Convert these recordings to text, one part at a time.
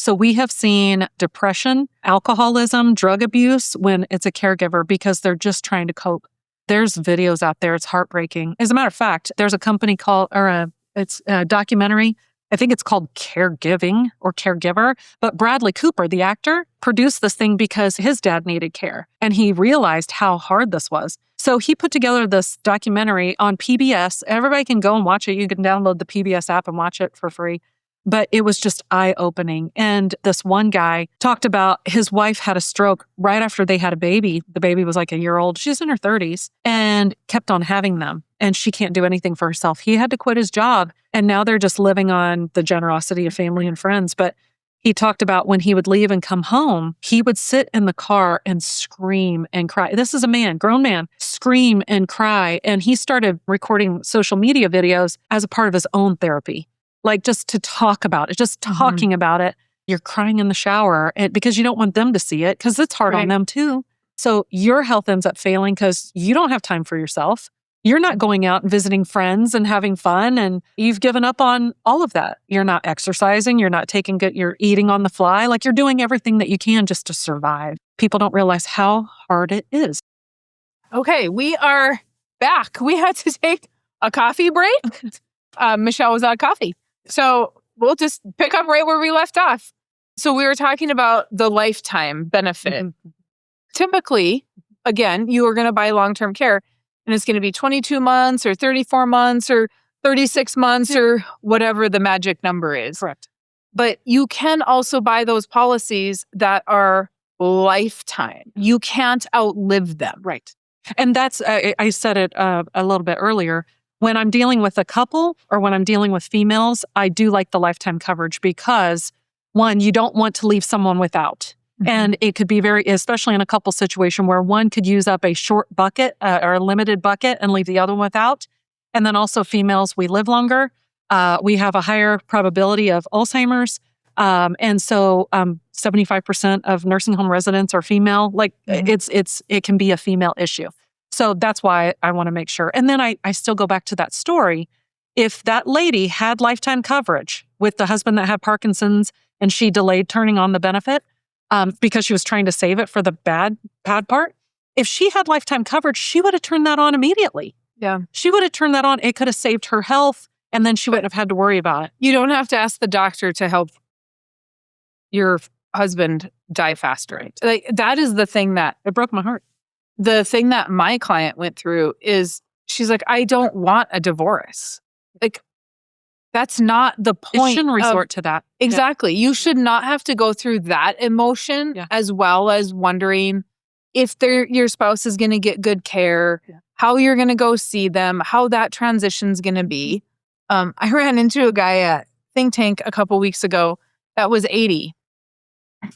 So we have seen depression, alcoholism, drug abuse when it's a caregiver because they're just trying to cope. There's videos out there. It's heartbreaking. As a matter of fact, there's a company called, it's a documentary. I think it's called Caregiving or Caregiver. But Bradley Cooper, the actor, produced this thing because his dad needed care. And he realized how hard this was. So he put together this documentary on PBS. Everybody can go and watch it. You can download the PBS app and watch it for free. But it was just eye-opening. And this one guy talked about his wife had a stroke right after they had a baby. The baby was like a year old. She's in her 30s and kept on having them. And she can't do anything for herself. He had to quit his job. And now they're just living on the generosity of family and friends. But he talked about when he would leave and come home, he would sit in the car and scream and cry. This is a man, grown man, scream and cry. And he started recording social media videos as a part of his own therapy. Like just to talk about it, just talking about it. You're crying in the shower because you don't want them to see it because it's hard on them too. So your health ends up failing because you don't have time for yourself. You're not going out and visiting friends and having fun, and you've given up on all of that. You're not exercising. You're not taking good. You're eating on the fly. Like you're doing everything that you can just to survive. People don't realize how hard it is. Okay, we are back. We had to take a coffee break. Michelle was out of coffee. So we'll just pick up right where we left off. So we were talking about the lifetime benefit. Typically, again, you are going to buy long-term care and it's going to be 22 months or 34 months or 36 months or whatever the magic number is. Correct. But you can also buy those policies that are lifetime. You can't outlive them. Right. And that's, I said it a little bit earlier. When I'm dealing with a couple or when I'm dealing with females, I do like the lifetime coverage because, one, you don't want to leave someone without. And it could be especially in a couple situation where one could use up a short bucket or a limited bucket and leave the other one without. And then also females, we live longer. We have a higher probability of Alzheimer's. And so 75% of nursing home residents are female. Like it can be a female issue. So that's why I want to make sure. And then I still go back to that story. If that lady had lifetime coverage with the husband that had Parkinson's and she delayed turning on the benefit because she was trying to save it for the bad part, if she had lifetime coverage, she would have turned that on immediately. Yeah. She would have turned that on. It could have saved her health and then she wouldn't have had to worry about it. You don't have to ask the doctor to help your husband die faster. Right. Like that is the thing that it broke my heart. The thing that my client went through is she's like, I don't want a divorce. Like, that's not the point. It shouldn't resort to that. Exactly. You should not have to go through that emotion as well as wondering if your spouse is going to get good care, how you're going to go see them, how that transition's going to be. I ran into a guy at Think Tank a couple weeks ago that was 80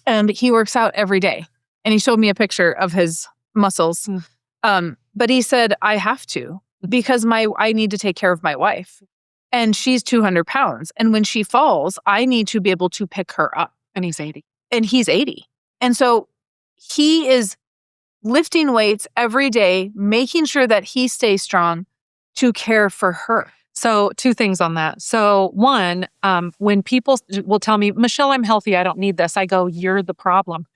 and he works out every day. And he showed me a picture of his muscles. But he said, I have to because I need to take care of my wife and she's 200 pounds. And when she falls, I need to be able to pick her up. And he's 80. And he's 80. And so he is lifting weights every day, making sure that he stays strong to care for her. So 2 things on that. So 1, when people will tell me, Michelle, I'm healthy. I don't need this. I go, you're the problem.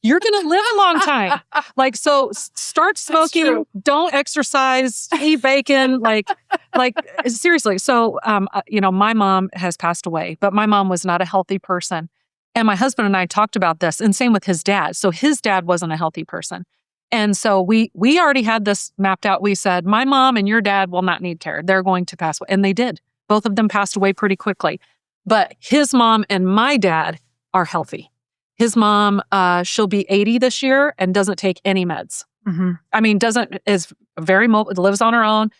You're going to live a long time. Like, so start smoking, don't exercise, eat bacon, like seriously. So, my mom has passed away, but my mom was not a healthy person. And my husband and I talked about this and same with his dad. So his dad wasn't a healthy person. And so we already had this mapped out. We said, my mom and your dad will not need care. They're going to pass away. And they did. Both of them passed away pretty quickly. But his mom and my dad are healthy. His mom, she'll be 80 this year and doesn't take any meds. I mean, is very mobile, lives on her own.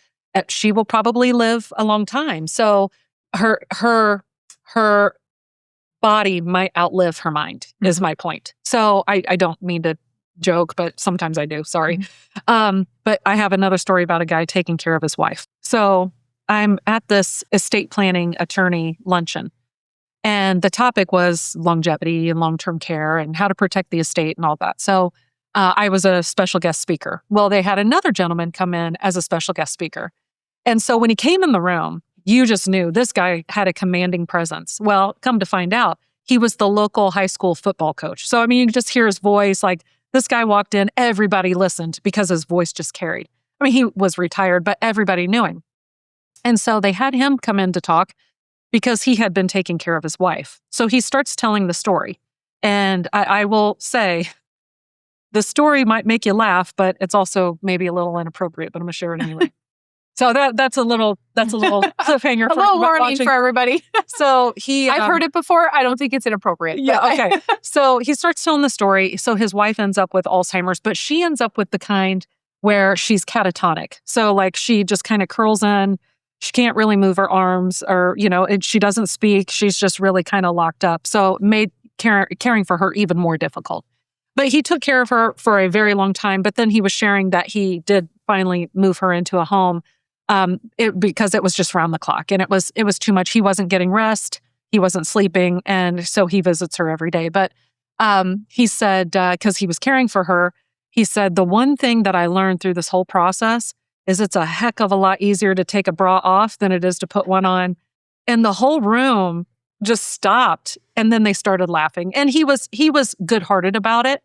She will probably live a long time. So her body might outlive her mind is my point. So I don't mean to joke, but sometimes I do. Sorry. But I have another story about a guy taking care of his wife. So I'm at this estate planning attorney luncheon. And the topic was longevity and long-term care and how to protect the estate and all that. So I was a special guest speaker. Well, they had another gentleman come in as a special guest speaker. And so when he came in the room, you just knew this guy had a commanding presence. Well, come to find out, he was the local high school football coach. So, I mean, you can just hear his voice. Like, this guy walked in, everybody listened because his voice just carried. I mean, he was retired, but everybody knew him. And so they had him come in to talk because he had been taking care of his wife. So he starts telling the story. And I will say, the story might make you laugh, but it's also maybe a little inappropriate, but I'm going to share it anyway. So that's a little cliffhanger. A little warning for everybody. So I've heard it before. I don't think it's inappropriate. Yeah, okay. So he starts telling the story. So his wife ends up with Alzheimer's, but she ends up with the kind where she's catatonic. So like she just kind of curls in. She can't really move her arms or, she doesn't speak. She's just really kind of locked up. So made caring for her even more difficult. But he took care of her for a very long time. But then he was sharing that he did finally move her into a home. Because it was just round the clock and it was too much. He wasn't getting rest. He wasn't sleeping. And so he visits her every day. But he said, because he was caring for her, he said, the one thing that I learned through this whole process is it's a heck of a lot easier to take a bra off than it is to put one on. And the whole room just stopped. And then they started laughing. And he was good-hearted about it.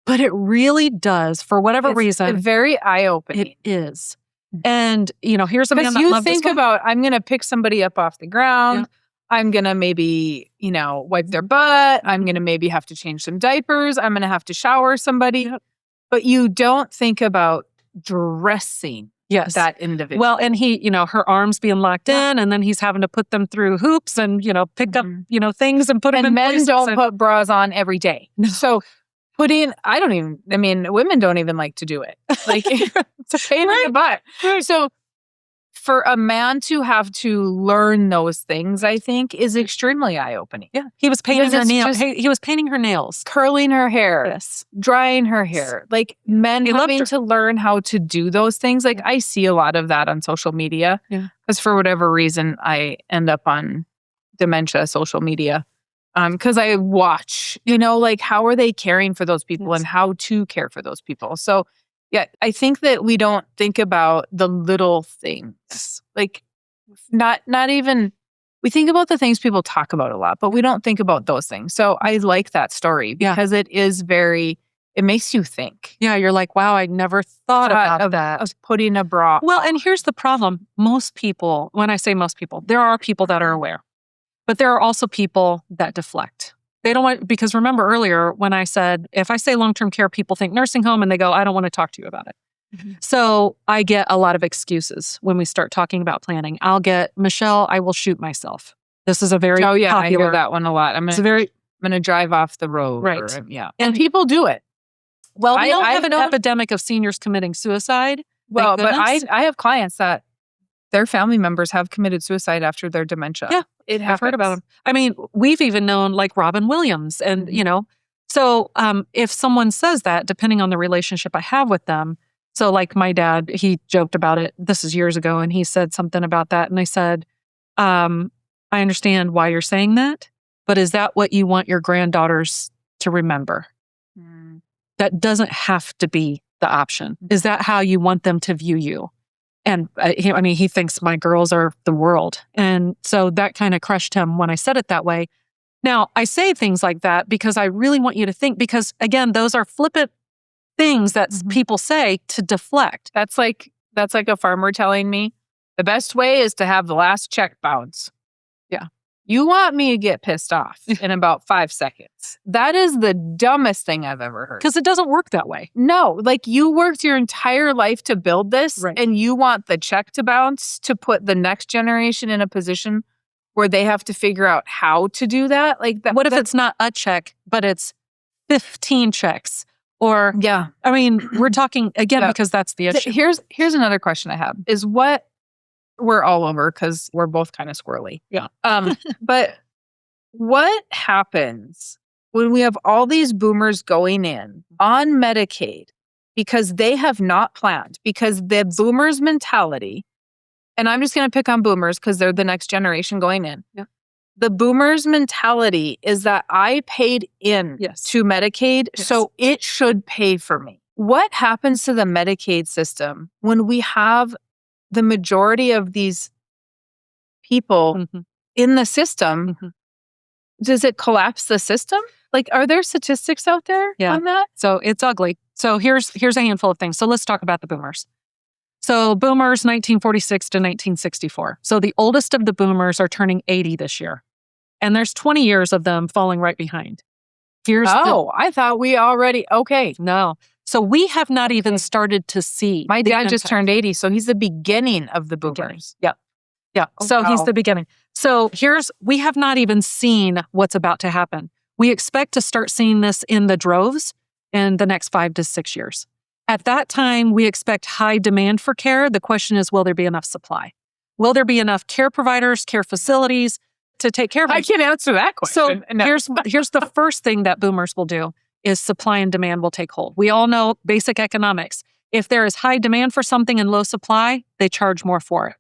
But it really does, for whatever reason. It's very eye-opening. It is. And, here's a man that you think about, I'm going to pick somebody up off the ground. Yeah. I'm going to maybe, wipe their butt. I'm going to maybe have to change some diapers. I'm going to have to shower somebody. Yep. But you don't think about dressing that individual. Well, and he, her arms being locked in, and then he's having to put them through hoops and, pick up, things and put them in places. And men don't put bras on every day. No. So women don't even like to do it. Like, it's a pain in the butt. Right. So for a man to have to learn those things, I think, is extremely eye-opening. Yeah. He was painting her nails. He was painting her nails. Curling her hair. Yes. Drying her hair. Like, men having to learn how to do those things. Like, I see a lot of that on social media. Yeah. Because for whatever reason, I end up on dementia social media. Because I watch, how are they caring for those people and how to care for those people. So, yeah, I think that we don't think about the little things. Like, not even, we think about the things people talk about a lot, but we don't think about those things. So I like that story because it is it makes you think. Yeah, you're like, wow, I never thought about that. Of putting a bra. Well, and here's the problem. Most people, when I say most people, there are people that are aware. But there are also people that deflect. They don't want, because remember earlier when I said, if I say long-term care, people think nursing home and they go, I don't want to talk to you about it. Mm-hmm. So I get a lot of excuses when we start talking about planning. I'll get, Michelle, I will shoot myself. This is a very popular. I hear that one a lot. I'm going to drive off the road. Right. And people do it. Well, we don't have an epidemic of seniors committing suicide. Well, but I have clients that their family members have committed suicide after their dementia. Yeah. I've heard about them. I mean, we've even known like Robin Williams and, so if someone says that, depending on the relationship I have with them, so like my dad, he joked about it, this is years ago, and he said something about that. And I said, I understand why you're saying that, but is that what you want your granddaughters to remember? Mm. That doesn't have to be the option. Is that how you want them to view you? And he thinks my girls are the world. And so that kind of crushed him when I said it that way. Now, I say things like that because I really want you to think, because again, those are flippant things that people say to deflect. That's like a farmer telling me the best way is to have the last check bounce. Yeah. You want me to get pissed off in about 5 seconds. That is the dumbest thing I've ever heard. Because it doesn't work that way. No, like you worked your entire life to build this and you want the check to bounce to put the next generation in a position where they have to figure out how to do that. Like, what if it's not a check, but it's 15 checks? Or, I mean, we're talking again, because that's the issue. Here's another question I have is what we're all over because we're both kind of squirrely. Yeah. But what happens when we have all these boomers going in on Medicaid because they have not planned, because the boomers mentality, and I'm just going to pick on boomers because they're the next generation going in. Yeah. The boomers mentality is that I paid in to Medicaid, so it should pay for me. What happens to the Medicaid system when we have the majority of these people in the system does it collapse the system? Like, are there statistics out there on that? So it's ugly. So here's a handful of things. So let's talk about the boomers. So boomers, 1946 to 1964. So the oldest of the boomers are turning 80 this year. And there's 20 years of them falling right behind. I thought we already, No. So we have not even started to see. My dad just turned 80, so he's the beginning of the boomers. Yeah. So he's the beginning. So we have not even seen what's about to happen. We expect to start seeing this in the droves in the next 5 to 6 years. At that time, we expect high demand for care. The question is, will there be enough supply? Will there be enough care providers, care facilities to take care of it? I can't answer that question. So here's the first thing that boomers will do is supply and demand will take hold. We all know basic economics. If there is high demand for something and low supply, they charge more for it.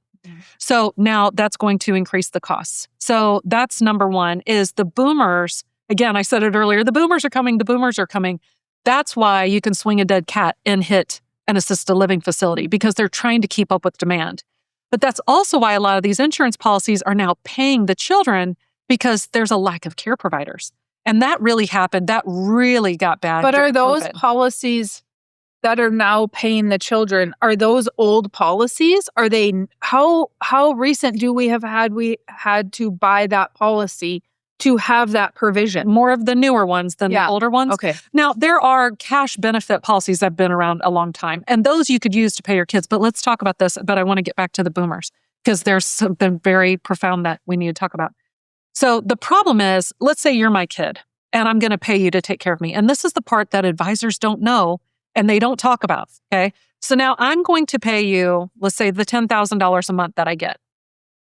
So now that's going to increase the costs. So that's number one is the boomers. Again, I said it earlier, the boomers are coming, the boomers are coming. That's why you can swing a dead cat and hit an assisted living facility because they're trying to keep up with demand. But that's also why a lot of these insurance policies are now paying the children because there's a lack of care providers. And that really happened. That really got bad. But are those policies that are now paying the children, are those old policies? Are they, how recent do we had to buy that policy to have that provision? More of the newer ones than the older ones. Okay. Now, there are cash benefit policies that have been around a long time, and those you could use to pay your kids. But let's talk about this. But I want to get back to the boomers because there's something very profound that we need to talk about. So the problem is, let's say you're my kid, and I'm going to pay you to take care of me. And this is the part that advisors don't know and they don't talk about, okay? So now I'm going to pay you, let's say the $10,000 a month that I get.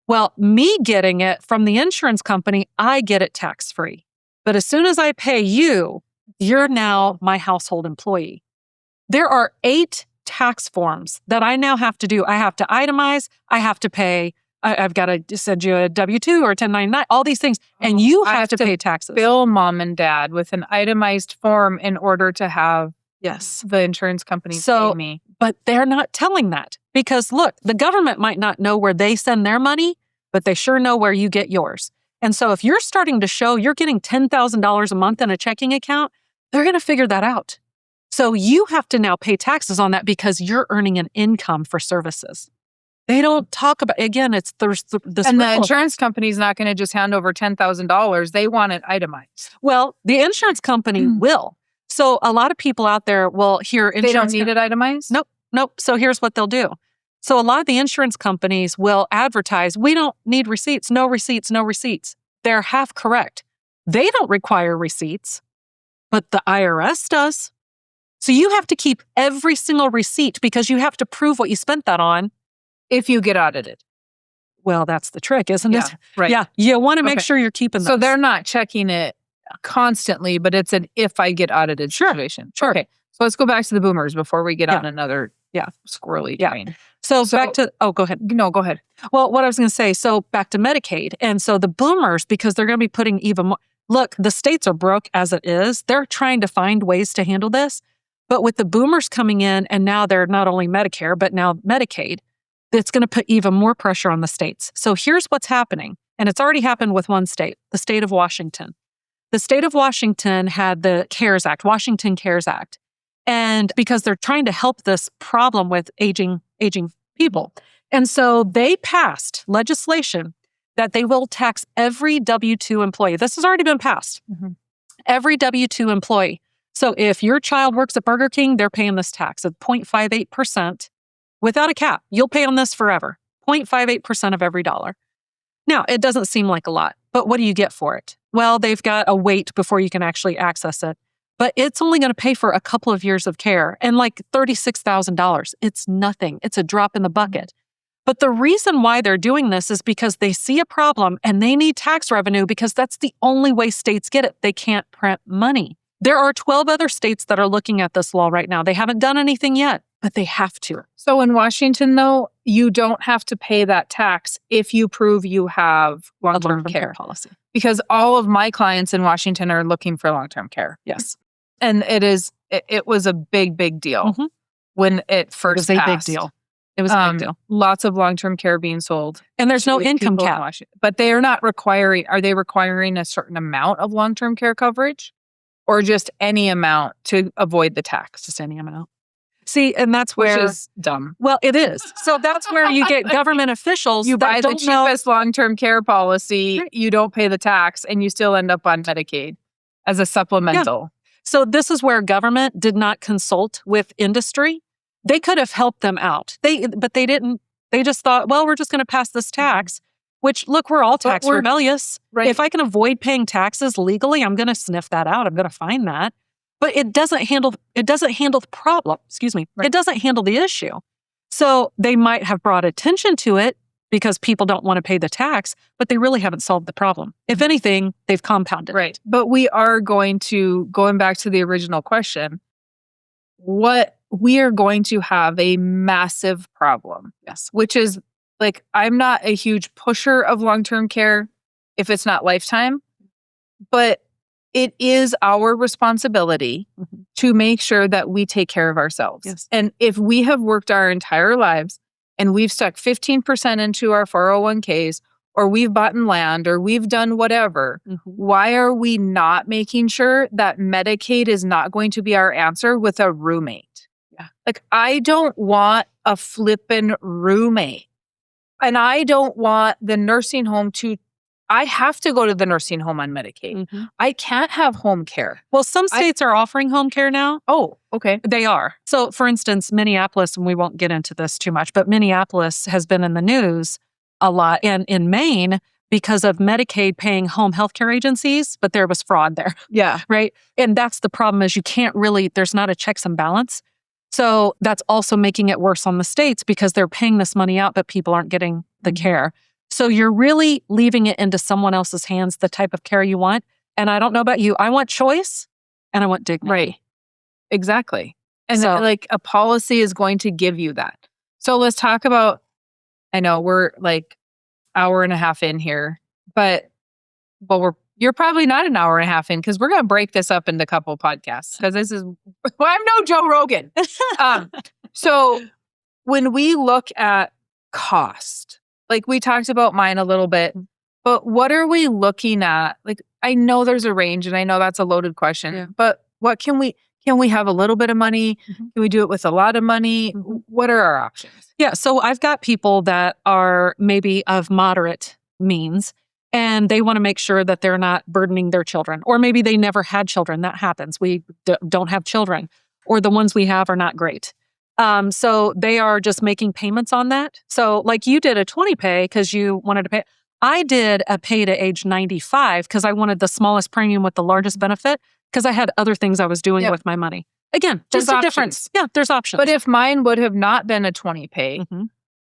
Well, me getting it from the insurance company, I get it tax-free. But as soon as I pay you, you're now my household employee. There are 8 tax forms that I now have to do. I have to itemize, I have to pay, I've got to send you a W-2 or a 1099, all these things, and you have to pay taxes. Bill mom and dad with an itemized form in order to have the insurance company pay me. But they're not telling that because look, the government might not know where they send their money, but they sure know where you get yours. And so if you're starting to show you're getting $10,000 a month in a checking account, they're going to figure that out. So you have to now pay taxes on that because you're earning an income for services. They don't talk about, again, there's this. And the insurance company's not going to just hand over $10,000. They want it itemized. Well, the insurance company will. So a lot of people out there will hear insurance. They don't need it itemized? Nope. So here's what they'll do. So a lot of the insurance companies will advertise, we don't need receipts, no receipts, no receipts. They're half correct. They don't require receipts, but the IRS does. So you have to keep every single receipt because you have to prove what you spent that on. If you get audited. Well, that's the trick, isn't it? Right. Yeah. You want to make sure you're keeping those. So they're not checking it constantly, but it's an if I get audited situation. Sure. Okay. So let's go back to the boomers before we get on another squirrely train. So back to, go ahead. No, go ahead. Well, what I was going to say, so back to Medicaid. And so the boomers, because they're going to be putting even more, look, the states are broke as it is. They're trying to find ways to handle this. But with the boomers coming in, and now they're not only Medicare, but now Medicaid, it's going to put even more pressure on the states. So here's what's happening. And it's already happened with one state, the state of Washington. The state of Washington had the CARES Act, Washington CARES Act. And because they're trying to help this problem with aging people. And so they passed legislation that they will tax every W-2 employee. This has already been passed. Every W-2 employee. So if your child works at Burger King, they're paying this tax of 0.58% without a cap. You'll pay on this forever. 0.58% of every dollar. Now, it doesn't seem like a lot, but what do you get for it? Well, they've got a wait before you can actually access it. But it's only going to pay for a couple of years of care and like $36,000. It's nothing. It's a drop in the bucket. But the reason why they're doing this is because they see a problem and they need tax revenue because that's the only way states get it. They can't print money. There are 12 other states that are looking at this law right now. They haven't done anything yet, but they have to. So in Washington, though, you don't have to pay that tax if you prove you have long-term care policy. Because all of my clients in Washington are looking for long-term care. Yes. And it was a big, big deal when it first passed. It was a big deal. It was a big deal. Lots of long-term care being sold. And there's no income cap. But they are not requiring, are they requiring a certain amount of long-term care coverage or just any amount to avoid the tax? Just any amount. See, and that's where... Which is dumb. Well, it is. So that's where you get government officials You buy that the don't know... cheapest long-term care policy, Right. you don't pay the tax, and you still end up on Medicaid as a supplemental. So this is where government did not consult with industry. They could have helped them out. But they didn't. They just thought, well, we're just going to pass this tax, which, look, we're all tax rebellious. Right. If I can avoid paying taxes legally, I'm going to sniff that out. I'm going to find that. But it doesn't handle the problem. Excuse me. Right. It doesn't handle the issue. So they might have brought attention to it because people don't want to pay the tax, but they really haven't solved the problem. If anything, they've compounded Right. it. But we are going back to the original question, we are going to have a massive problem. Yes. Which is, like, I'm not a huge pusher of long-term care if it's not lifetime, but it is our responsibility to make sure that we take care of ourselves. Yes. And if we have worked our entire lives and we've stuck 15% into our 401ks, or we've bought land, or we've done whatever, why are we not making sure that Medicaid is not going to be our answer with a roommate? Yeah. Like, I don't want a flippin' roommate. And I don't want the nursing home I have to go to the nursing home on Medicaid. I can't have home care. Well, some states are offering home care now. Oh, okay. They are. So, for instance, Minneapolis, and we won't get into this too much, but Minneapolis has been in the news a lot. And in Maine, because of Medicaid paying home health care agencies, but there was fraud there. Yeah. Right. And that's the problem, is you can't really, there's not a checks and balance. So that's also making it worse on the states because they're paying this money out, but people aren't getting the care. So you're really leaving it into someone else's hands, the type of care you want. And I don't know about you. I want choice and I want dignity. Right. Exactly. And So- like, a policy is going to give you that. So let's talk about, I know we're like hour and a half in here, but you're probably not an hour and a half in, because we're going to break this up into a couple podcasts, because I'm no Joe Rogan. So when we look at cost, like we talked about mine a little bit, but what are we looking at? Like, I know there's a range, and I know that's a loaded question, but what can we have a little bit of money? Can we do it with a lot of money? What are our options? Yeah. So I've got people that are maybe of moderate means, and they want to make sure that they're not burdening their children, or maybe they never had children. That happens. We don't have children, or the ones we have are not great. So they are just making payments on that. So like you did a 20 pay because you wanted to pay. I did a pay to age 95 because I wanted the smallest premium with the largest benefit, because I had other things I was doing with my money. Again, just There's a difference. Yeah, there's options. But if mine would have not been a 20 pay,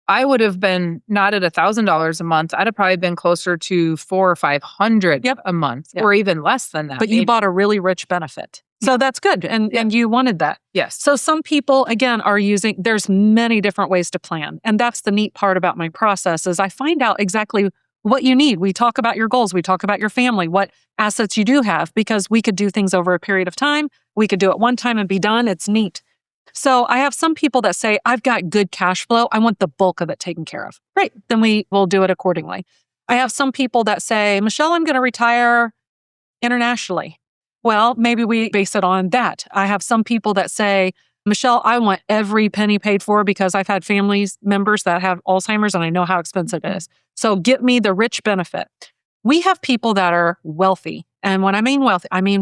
I would have been not at $1,000 a month. I'd have probably been closer to $400 or $500 a month, or even less than that. But you bought a really rich benefit. So that's good. And you wanted that. Yes. So some people, again, are there's many different ways to plan. And that's the neat part about my process, is I find out exactly what you need. We talk about your goals. We talk about your family, what assets you do have, because we could do things over a period of time. We could do it one time and be done. It's neat. So I have some people that say, I've got good cash flow. I want the bulk of it taken care of. Great. Then we will do it accordingly. I have some people that say, Michelle, I'm going to retire internationally. Well, maybe we base it on that. I have some people that say, Michelle, I want every penny paid for because I've had family members that have Alzheimer's and I know how expensive it is. So get me the rich benefit. We have people that are wealthy. And when I mean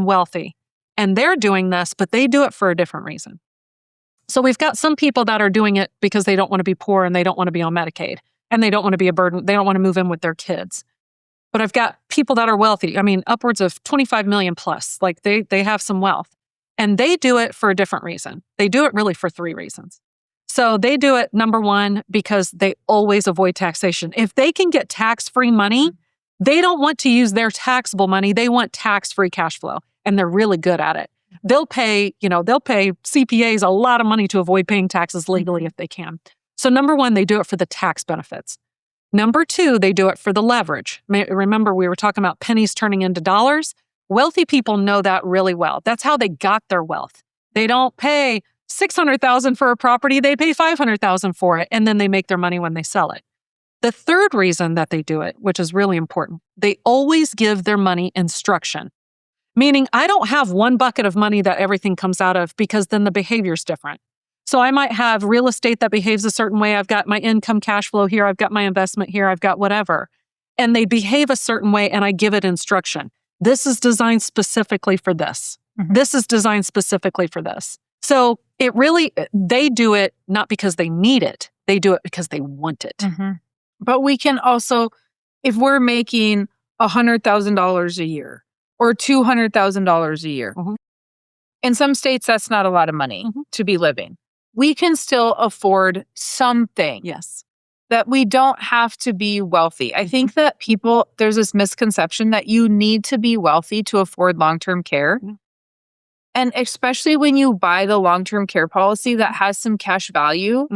wealthy. And they're doing this, but they do it for a different reason. So we've got some people that are doing it because they don't want to be poor and they don't want to be on Medicaid and they don't want to be a burden. They don't want to move in with their kids. But I've got people that are wealthy. I mean, upwards of 25 million plus, like they have some wealth, and they do it for a different reason. They do it really for 3 reasons. So they do it, number one, because they always avoid taxation. If they can get tax-free money, they don't want to use their taxable money. They want tax-free cash flow, and they're really good at it. They'll pay CPAs a lot of money to avoid paying taxes legally if they can. So number one, they do it for the tax benefits. Number 2, they do it for the leverage. Remember, we were talking about pennies turning into dollars. Wealthy people know that really well. That's how they got their wealth. They don't pay $600,000 for a property, they pay $500,000 for it, and then they make their money when they sell it. The third reason that they do it, which is really important, they always give their money instruction. Meaning, I don't have one bucket of money that everything comes out of, because then the behavior's different. So I might have real estate that behaves a certain way. I've got my income cash flow here. I've got my investment here. I've got whatever. And they behave a certain way, and I give it instruction. This is designed specifically for this. This is designed specifically for this. So they do it not because they need it. They do it because they want it. But we can also, if we're making $100,000 a year or $200,000 a year, in some states, that's not a lot of money to be living. We can still afford something. Yes. That we don't have to be wealthy. I think that there's this misconception that you need to be wealthy to afford long-term care. And especially when you buy the long-term care policy that has some cash value,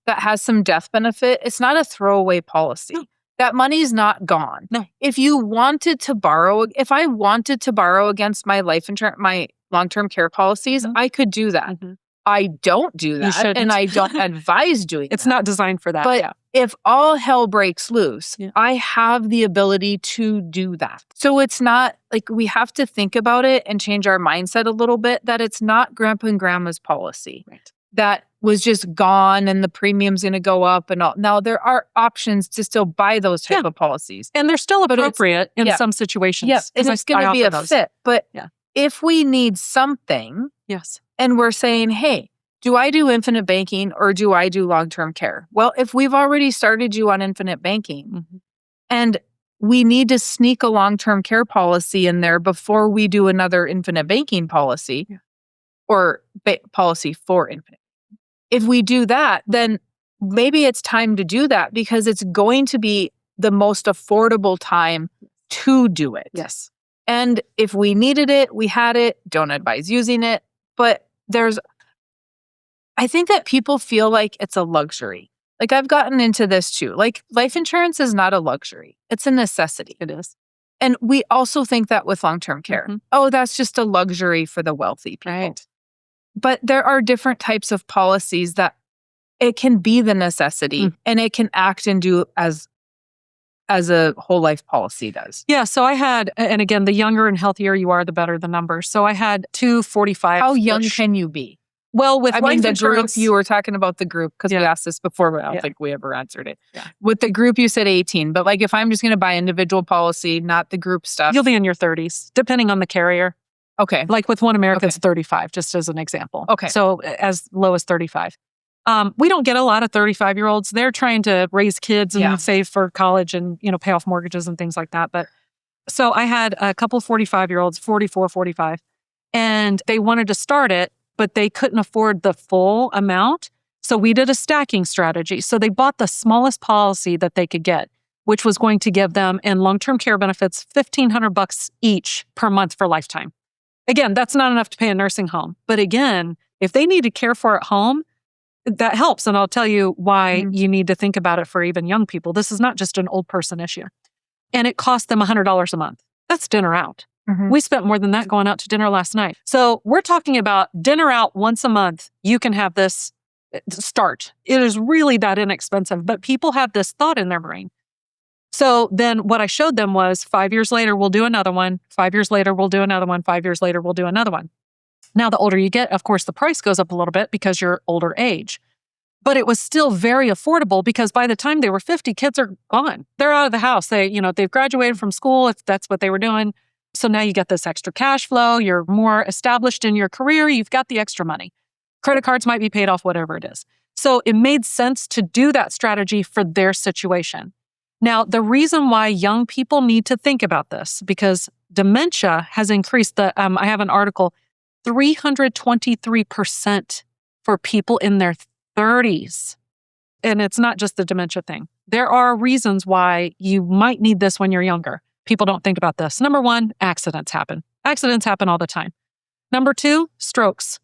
that has some death benefit, it's not a throwaway policy. No. That money's not gone. No. If I wanted to borrow against my life insurance, my long-term care policies, I could do that. I don't do that, and I don't advise doing It's that. not designed for that. But if all hell breaks loose, I have the ability to do that. So it's not like we have to think about it and change our mindset a little bit, that it's not grandpa and grandma's policy. Right. That was just gone and the premium's going to go up and all. Now there are options to still buy those type of policies. And they're still appropriate in some situations. Yeah, and it's going to be a fit. But if we need something, and we're saying, hey, do I do infinite banking or do I do long-term care? Well, if we've already started you on infinite banking and we need to sneak a long-term care policy in there before we do another infinite banking policy or policy for infinite. If we do that, then maybe it's time to do that, because it's going to be the most affordable time to do it. Yes. And if we needed it, we had it, don't advise using it. But I think that people feel like it's a luxury. Like, I've gotten into this too. Like, life insurance is not a luxury. It's a necessity. It is. And we also think that with long-term care. Oh, that's just a luxury for the wealthy people. Right. But there are different types of policies that it can be the necessity and it can act and do as a whole life policy does. Yeah. So I had, and again, the younger and healthier you are, the better the numbers. So I had 245. How young can you be? Well, with life the insurance, group, you were talking about the group, because we asked this before, but I don't think we ever answered it. With the group, you said 18. But like, if I'm just going to buy individual policy, not the group stuff. You'll be in your 30s, depending on the carrier. Okay. Like with One America, it's 35, just as an example. Okay. So as low as 35. We don't get a lot of 35-year-olds. They're trying to raise kids and save for college and, pay off mortgages and things like that. But so I had a couple 45-year-olds, 44, 45, and they wanted to start it, but they couldn't afford the full amount. So we did a stacking strategy. So they bought the smallest policy that they could get, which was going to give them in long-term care benefits $1,500 each per month for lifetime. Again, that's not enough to pay a nursing home. But again, if they need to care for at home, that helps. And I'll tell you why you need to think about it for even young people. This is not just an old person issue. And it cost them $100 a month. That's dinner out. We spent more than that going out to dinner last night. So we're talking about dinner out once a month. You can have this start. It is really that inexpensive. But people have this thought in their brain. So then what I showed them was 5 years later, we'll do another one. 5 years later, we'll do another one. 5 years later, we'll do another one. Now, the older you get, of course, the price goes up a little bit because you're older age. But it was still very affordable, because by the time they were 50, kids are gone. They're out of the house. They've graduated from school if that's what they were doing. So now you get this extra cash flow. You're more established in your career. You've got the extra money. Credit cards might be paid off, whatever it is. So it made sense to do that strategy for their situation. Now, the reason why young people need to think about this, because dementia has increased. I have an article, 323% for people in their 30s. And it's not just the dementia thing. There are reasons why you might need this when you're younger. People don't think about this. Number one, accidents happen. Accidents happen all the time. Number two, strokes.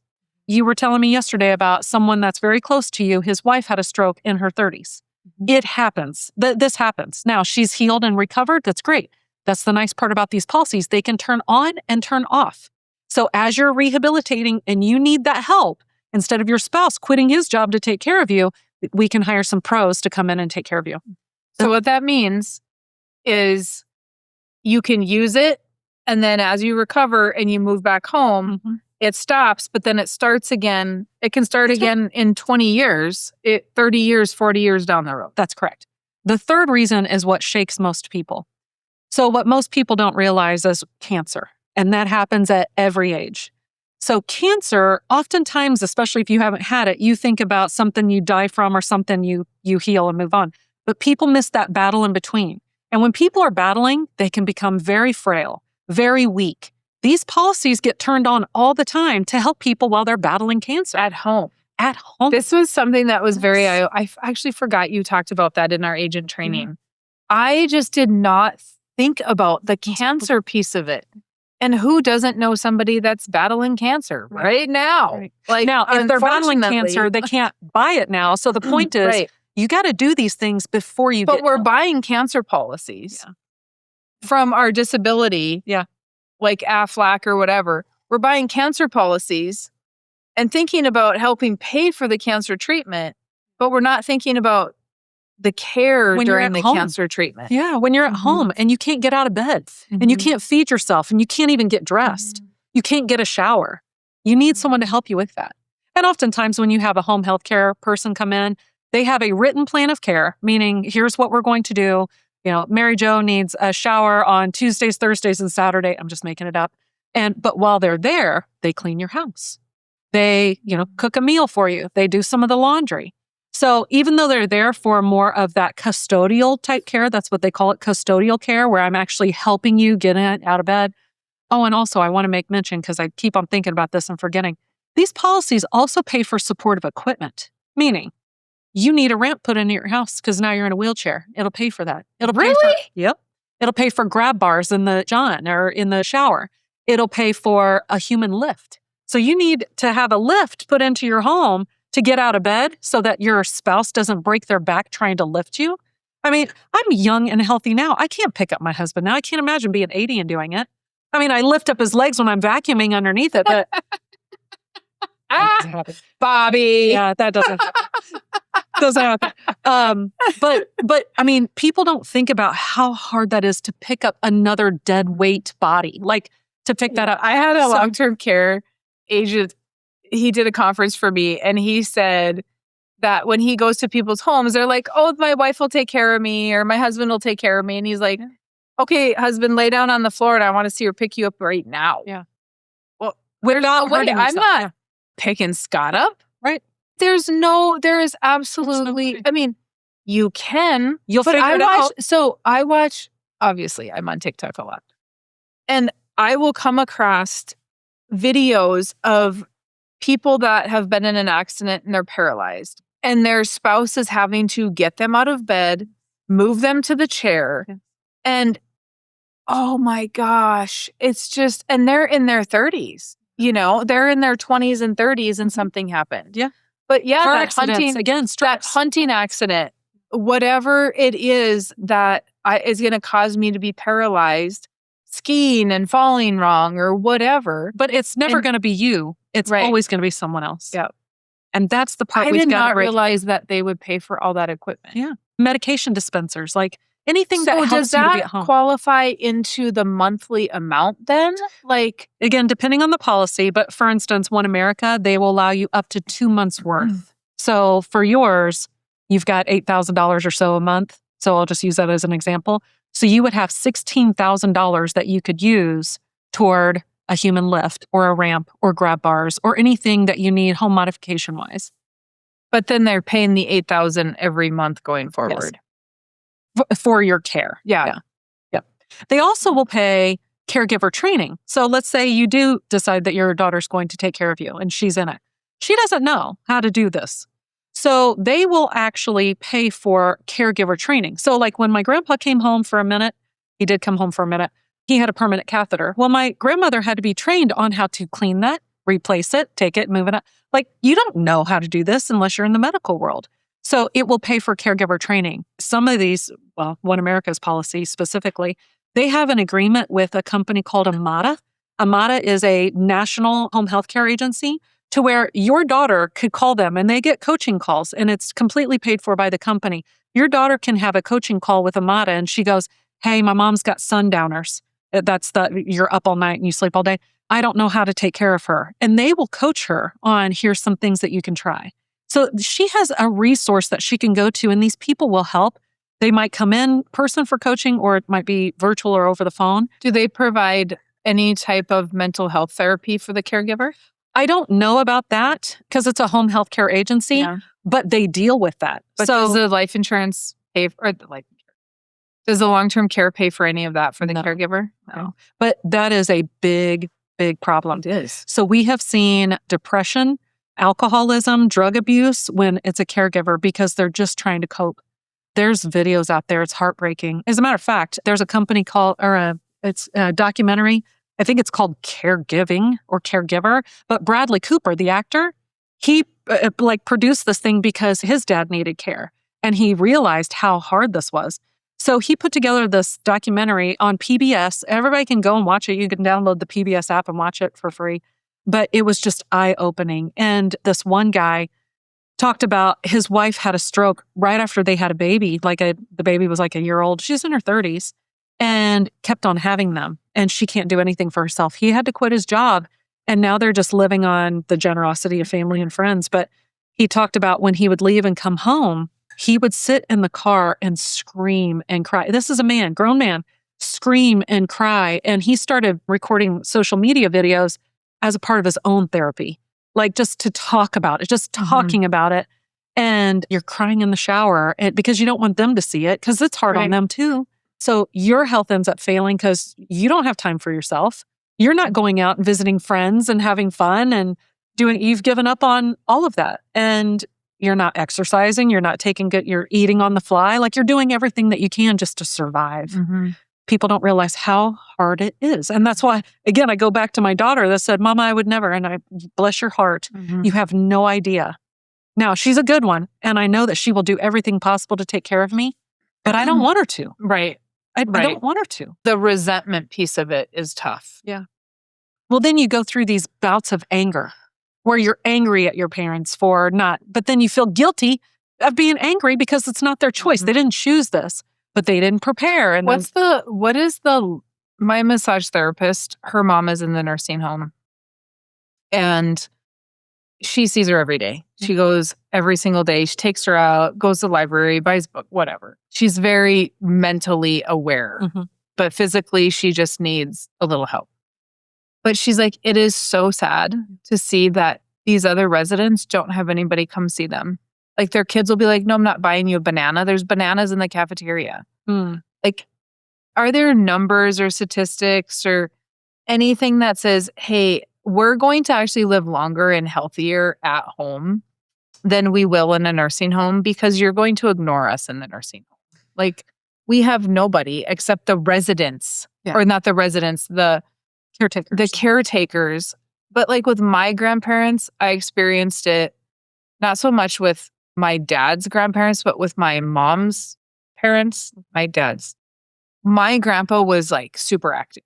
You were telling me yesterday about someone that's very close to you. His wife had a stroke in her 30s. It happens. This happens. Now, she's healed and recovered. That's great. That's the nice part about these policies. They can turn on and turn off. So as you're rehabilitating and you need that help, Instead of your spouse quitting his job to take care of you, we can hire some pros to come in and take care of you. So what that means is you can use it, and then as you recover and you move back home, it stops, but then it starts again. It can start again in 20 years, 30 years, 40 years down the road. That's correct. The third reason is what shakes most people. So what most people don't realize is cancer, and that happens at every age. So cancer, oftentimes, especially if you haven't had it, you think about something you die from or something you heal and move on. But people miss that battle in between. And when people are battling, they can become very frail, very weak. These policies get turned on all the time to help people while they're battling cancer. At home. At home. This was something that was I actually forgot you talked about that in our agent training. I just did not think about the cancer piece of it. And who doesn't know somebody that's battling cancer right now? Right. Like now, if they're battling cancer, they can't buy it now. So the point is, you got to do these things before you get. But we're buying cancer policies from our disability, like AFLAC or whatever. We're buying cancer policies and thinking about helping pay for the cancer treatment, but we're not thinking about the care during the cancer treatment. Yeah, when you're at home and you can't get out of bed and you can't feed yourself and you can't even get dressed. You can't get a shower. You need someone to help you with that. And oftentimes when you have a home health care person come in, they have a written plan of care, meaning here's what we're going to do. You know, Mary Jo needs a shower on Tuesdays, Thursdays, and Saturday. I'm just making it up. But while they're there, they clean your house. They, cook a meal for you. They do some of the laundry. So even though they're there for more of that custodial type care, that's what they call it, custodial care, where I'm actually helping you get out of bed. Oh, and also I want to make mention, because I keep on thinking about this and forgetting, these policies also pay for supportive equipment, meaning you need a ramp put into your house because now you're in a wheelchair. It'll pay for that. It'll pay yep. It'll pay for grab bars in the john or in the shower. It'll pay for a human lift. So you need to have a lift put into your home to get out of bed so that your spouse doesn't break their back trying to lift you. I mean, I'm young and healthy now. I can't pick up my husband now. I can't imagine being 80 and doing it. I mean, I lift up his legs when I'm vacuuming underneath it, but Bobby. Yeah, that doesn't happen. Doesn't happen. But I mean, people don't think about how hard that is to pick up another dead weight body, like to pick that up. I had a long-term care agent. He did a conference for me, and he said that when he goes to people's homes, they're like, oh, my wife will take care of me or my husband will take care of me. And he's like, okay, husband, lay down on the floor and I want to see her pick you up right now. Yeah. Well, I'm not picking Scott up. Right. There is absolutely, I mean, you can. You'll figure it out. So I watch, obviously, I'm on TikTok a lot. And I will come across videos of people that have been in an accident and they're paralyzed. And their spouse is having to get them out of bed, move them to the chair. Yeah. And oh my gosh, it's just, and they're in their 30s. They're in their 20s and 30s and something happened. Yeah. But yeah, that hunting accident, whatever it is that is going to cause me to be paralyzed, skiing and falling wrong or whatever. But it's never going to be you. It's always going to be someone else. Yeah. And that's the part I did not realize that they would pay for all that equipment. Yeah. Medication dispensers, like anything that helps you to be at home. Does that qualify into the monthly amount then? Like, again, depending on the policy, but for instance, One America, they will allow you up to 2 months worth. So for yours, you've got $8,000 or so a month. So I'll just use that as an example. So you would have $16,000 that you could use toward a human lift or a ramp or grab bars or anything that you need home modification wise. But then they're paying the $8,000 every month going forward. Yes. For your care. Yeah. They also will pay caregiver training. So let's say you do decide that your daughter's going to take care of you and she's in it. She doesn't know how to do this. So they will actually pay for caregiver training. So like when my grandpa came home for a minute, he did come home for a minute, he had a permanent catheter. Well, my grandmother had to be trained on how to clean that, replace it, take it, move it up. Like you don't know how to do this unless you're in the medical world. So it will pay for caregiver training. Some of these, well, One America's policy specifically, they have an agreement with a company called Amada. Amada is a national home health care agency to where your daughter could call them and they get coaching calls and it's completely paid for by the company. Your daughter can have a coaching call with Amada and she goes, hey, my mom's got sundowners. You're up all night and you sleep all day. I don't know how to take care of her. And they will coach her on, here's some things that you can try. So she has a resource that she can go to and these people will help. They might come in person for coaching or it might be virtual or over the phone. Do they provide any type of mental health therapy for the caregiver? I don't know about that because it's a home health care agency, but they deal with that. But does the life insurance pay for the life insurance? Does the long-term care pay for any of that for the caregiver? No. But that is a big problem. It is. So we have seen depression, alcoholism, drug abuse when it's a caregiver because they're just trying to cope. There's videos out there. It's heartbreaking. As a matter of fact, there's a company it's a documentary. I think it's called Caregiving or Caregiver. But Bradley Cooper, the actor, he produced this thing because his dad needed care. And he realized how hard this was. So he put together this documentary on PBS. Everybody can go and watch it. You can download the PBS app and watch it for free. But it was just eye-opening. And this one guy talked about his wife had a stroke right after they had a baby. The baby was like a year old. She's in her 30s and kept on having them. And she can't do anything for herself. He had to quit his job. And now they're just living on the generosity of family and friends. But he talked about when he would leave and come home, he would sit in the car and scream and cry. This is a man, grown man, scream and cry. And he started recording social media videos as a part of his own therapy, just to talk about it, just talking about it. And you're crying in the shower because you don't want them to see it because it's hard on them too. So your health ends up failing because you don't have time for yourself. You're not going out and visiting friends and having fun and you've given up on all of that. And you're not exercising. You're not you're eating on the fly. You're doing everything that you can just to survive. People don't realize how hard it is. And that's why, again, I go back to my daughter that said, Mama, I would never. And I bless your heart. You have no idea. Now, she's a good one. And I know that she will do everything possible to take care of me, but I don't want her to. Right. I don't want her to. The resentment piece of it is tough. Yeah. Well, then you go through these bouts of anger where you're angry at your parents for not, but then you feel guilty of being angry because it's not their choice. They didn't choose this, but they didn't prepare. And my massage therapist, her mom is in the nursing home and she sees her every day. She goes every single day. She takes her out, goes to the library, buys a book, whatever. She's very mentally aware, but physically she just needs a little help. But she's like, it is so sad to see that these other residents don't have anybody come see them. Their kids will be like, no, I'm not buying you a banana. There's bananas in the cafeteria. Are there numbers or statistics or anything that says, hey, we're going to actually live longer and healthier at home than we will in a nursing home because you're going to ignore us in the nursing home. We have nobody except the residents, or not the residents, the caretakers. But with my grandparents, I experienced it not so much with my dad's grandparents, but with my mom's parents, my dad's. My grandpa was super active.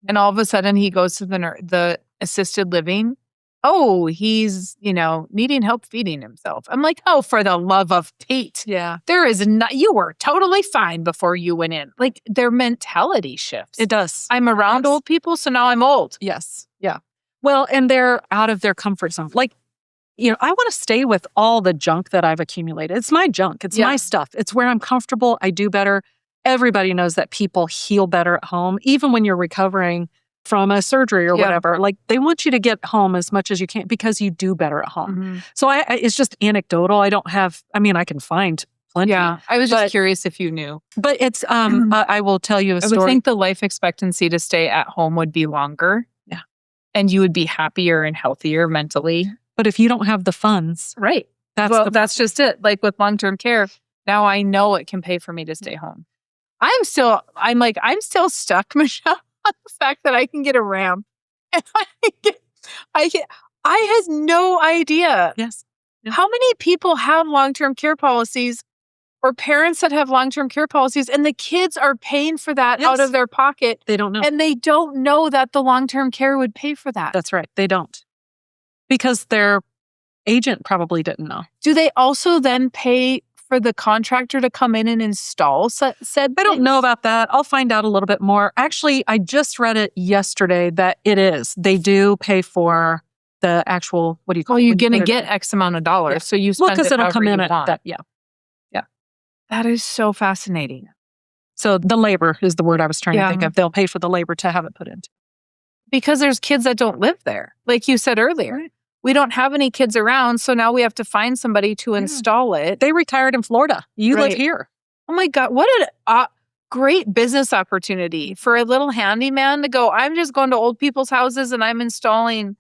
And all of a sudden he goes to the assisted living. Oh, he's, needing help feeding himself. I'm like, oh, for the love of Pete. Yeah. There is not, you were totally fine before you went in. Their mentality shifts. It does. I'm around old people, so now I'm old. Yes. Yeah. Well, and they're out of their comfort zone. I want to stay with all the junk that I've accumulated. It's my junk. It's my stuff. It's where I'm comfortable. I do better. Everybody knows that people heal better at home, even when you're recovering from a surgery or whatever. They want you to get home as much as you can because you do better at home. So it's just anecdotal. I can find plenty. Yeah. I was just curious if you knew. But it's, I will tell you a story. I would think the life expectancy to stay at home would be longer. Yeah. And you would be happier and healthier mentally. But if you don't have the funds. Right. That's just it. With long-term care, now I know it can pay for me to stay home. I'm still stuck, Michelle, on the fact that I can get a ramp. And I had no idea. Yes. How many people have long-term care policies or parents that have long-term care policies and the kids are paying for that out of their pocket. They don't know. And they don't know that the long-term care would pay for that. That's right. They don't. because their agent probably didn't know. Do they also then pay for the contractor to come in and install said I don't know about that. I'll find out a little bit more. Actually, I just read it yesterday that it is. They do pay for the actual, what do you call it? Well, you're going to get X amount of dollars. Yeah. So you spend because it'll come in at that. Yeah. That is so fascinating. So the labor is the word I was trying to think of. They'll pay for the labor to have it put into. Because there's kids that don't live there. Like you said earlier. Right. We don't have any kids around, so now we have to find somebody to install it. They retired in Florida. You live here. Oh my God, what a great business opportunity for a little handyman to go, I'm just going to old people's houses and I'm installing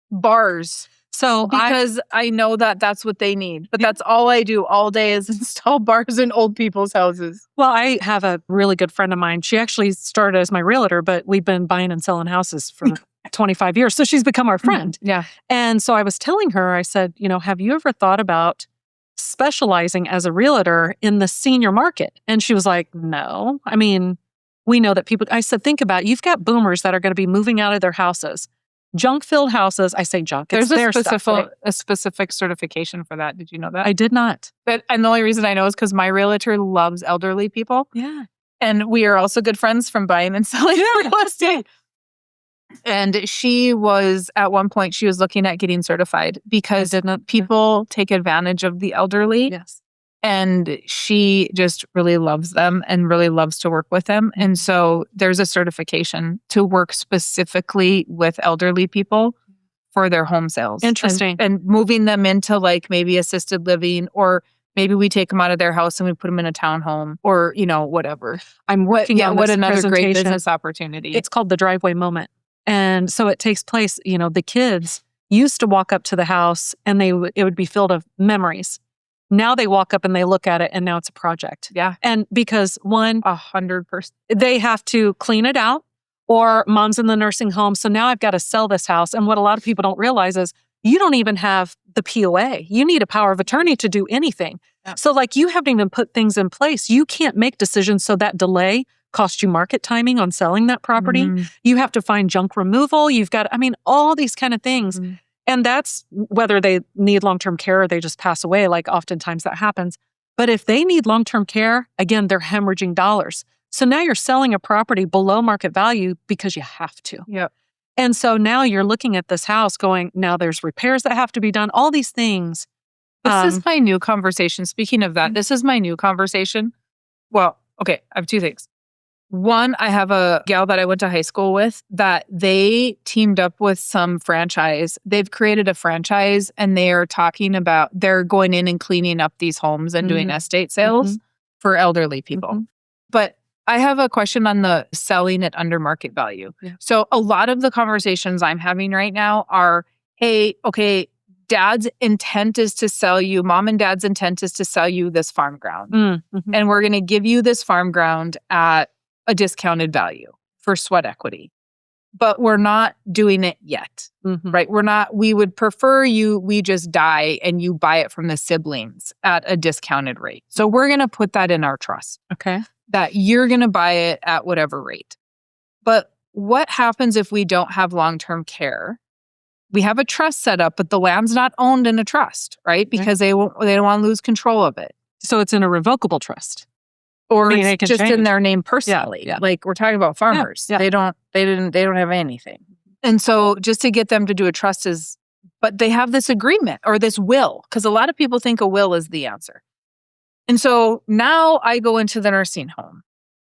bars. So because I know that that's what they need. But that's all I do all day is install bars in old people's houses. Well, I have a really good friend of mine. She actually started as my realtor, but we've been buying and selling houses for 25 years. So she's become our friend. Yeah. And so I was telling her, I said, have you ever thought about specializing as a realtor in the senior market? And she was like, no. I mean, we know that people, I said, think about it. You've got boomers that are going to be moving out of their houses. Junk-filled houses. I say junk. There's a specific certification for that. Did you know that? I did not. And the only reason I know is because my realtor loves elderly people. Yeah. And we are also good friends from buying and selling real estate. And she was, at one point, she was looking at getting certified because people take advantage of the elderly. Yes. And she just really loves them and really loves to work with them. And so there's a certification to work specifically with elderly people for their home sales. Interesting. And moving them into like maybe assisted living, or maybe we take them out of their house and we put them in a townhome, or, whatever. I'm working on what this another great presentation. business opportunity. It's called the driveway moment. And so it takes place, the kids used to walk up to the house and it would be filled of memories. Now they walk up and they look at it and now it's a project. Yeah. And because 100%, they have to clean it out, or mom's in the nursing home. So now I've got to sell this house. And what a lot of people don't realize is you don't even have the POA. You need a power of attorney to do anything. Yeah. So like you haven't even put things in place. You can't make decisions. So that delay costs you market timing on selling that property. Mm-hmm. You have to find junk removal. You've got, all these kind of things. Mm-hmm. And that's whether they need long-term care or they just pass away, like oftentimes that happens. But if they need long-term care, again, they're hemorrhaging dollars. So now you're selling a property below market value because you have to. Yep. And so now you're looking at this house going, now there's repairs that have to be done, all these things. This is my new conversation. Speaking of that, this is my new conversation. Well, okay, I have two things. One, I have a gal that I went to high school with that they teamed up with some franchise. They've created a franchise and they are talking about, they're going in and cleaning up these homes and doing estate sales for elderly people. But I have a question on the selling at under market value. Yeah. So a lot of the conversations I'm having right now are, hey, okay, dad's intent is to sell you, mom and dad's intent is to sell you this farm ground. And we're going to give you this farm ground at a discounted value for sweat equity. But we're not doing it yet, right? We would prefer we just die and you buy it from the siblings at a discounted rate. So we're going to put that in our trust. Okay. That you're going to buy it at whatever rate. But what happens if we don't have long-term care? We have a trust set up, but the land's not owned in a trust, right? Because they don't want to lose control of it. So it's in a revocable trust. Or it's just in their name personally. Yeah. Like we're talking about farmers. Yeah. They don't have anything. And so just to get them to do a trust but they have this agreement or this will, because a lot of people think a will is the answer. And so now I go into the nursing home.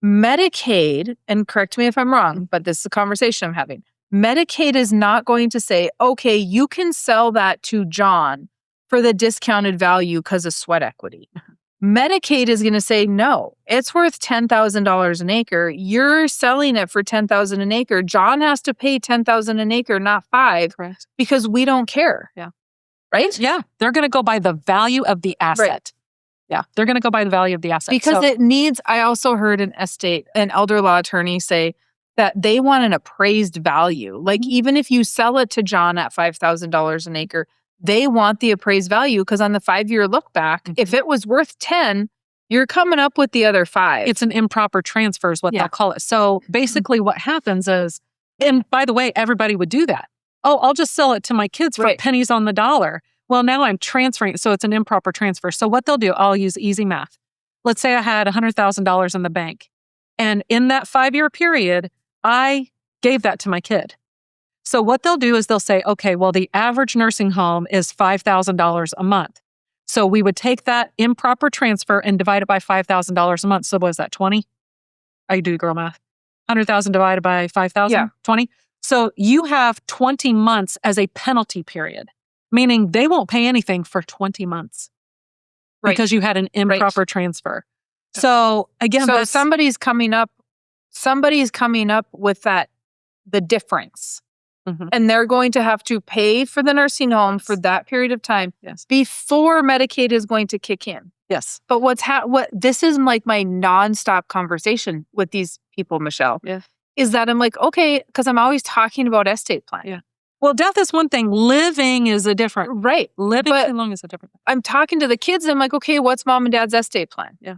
Medicaid, and correct me if I'm wrong, but this is a conversation I'm having. Medicaid is not going to say, okay, you can sell that to John for the discounted value because of sweat equity. Medicaid is going to say, no, it's worth $10,000 an acre. You're selling it for $10,000 an acre. John has to pay $10,000 an acre, not $5,000, correct, because we don't care. Yeah. Right? Yeah. They're going to go by the value of the asset. Right. Yeah. They're going to go by the value of the asset. Because it needs, I also heard an elder law attorney say that they want an appraised value. Like even if you sell it to John at $5,000 an acre, they want the appraised value because on the 5-year look back, if it was worth 10, you're coming up with the other 5. It's an improper transfer is what they'll call it. So basically what happens is, and by the way, everybody would do that. oh, I'll just sell it to my kids for Right. pennies on the dollar. Well, now I'm transferring. So it's an improper transfer. So what they'll do, I'll use easy math. Let's say I had $100,000 in the bank. And in that 5-year period, I gave that to my kid. So what they'll do is they'll say, okay, well, the average nursing home is $5,000 a month. So we would take that improper transfer and divide it by $5,000 a month. So what is that, 20? I do girl math. 100,000 divided by 5,000? Yeah. 20? So you have 20 months as a penalty period, meaning they won't pay anything for 20 months because you had an improper transfer. So again, so somebody's coming up with the difference. Mhm. And they're going to have to pay for the nursing home for that period of time Yes. before Medicaid is going to kick in. Yes. But this is like my nonstop conversation with these people, Michelle, Yeah. is that I'm like, okay, because I'm always talking about estate plan. Yeah. Well, death is one thing. Living is a different. Right. Living But too long is a different thing. I'm talking to the kids and I'm like, okay, what's mom and dad's estate plan? Yeah.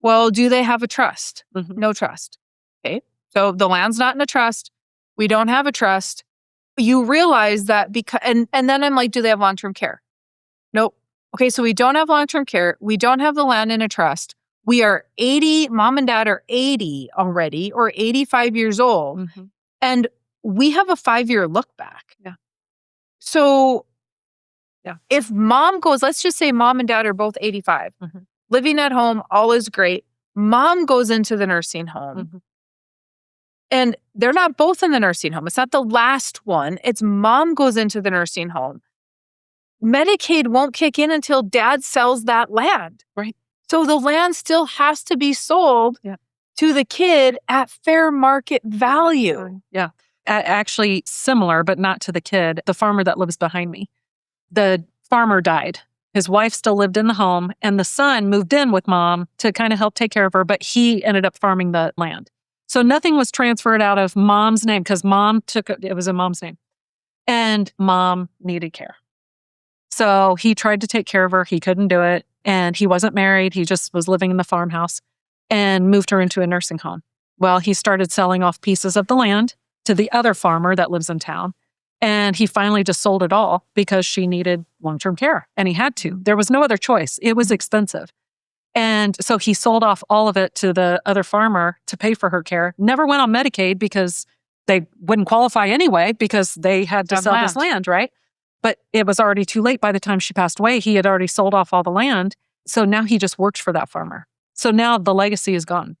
Well, do they have a trust? Mhm. No trust. Okay. So the land's not in a trust. We don't have a trust. You realize that and then I'm like, do they have long-term care? Nope. Okay, so we don't have long-term care. We don't have the land in a trust. We are 80, mom and dad are 80 already or 85 years old. Mhm. And we have a 5-year look back. Yeah. So yeah. If mom goes, let's just say mom and dad are both 85, Mhm. living at home, all is great. Mom goes into the nursing home. Mhm. And they're not both in the nursing home. It's not the last one. It's mom goes into the nursing home. Medicaid won't kick in until dad sells that land. Right. So the land still has to be sold to the kid at fair market value. Yeah. Actually similar, but not to the kid, the farmer that lives behind me. The farmer died. His wife still lived in the home and the son moved in with mom to kind of help take care of her, but he ended up farming the land. So nothing was transferred out of mom's name because mom it was in mom's name. And mom needed care. So he tried to take care of her. He couldn't do it. And he wasn't married. He just was living in the farmhouse and moved her into a nursing home. Well, he started selling off pieces of the land to the other farmer that lives in town. And he finally just sold it all because she needed long-term care. And he had to. There was no other choice. It was expensive. And so he sold off all of it to the other farmer to pay for her care. Never went on Medicaid because they wouldn't qualify anyway because they had to sell this land, right? But it was already too late by the time she passed away. He had already sold off all the land. So now he just works for that farmer. So now the legacy is gone.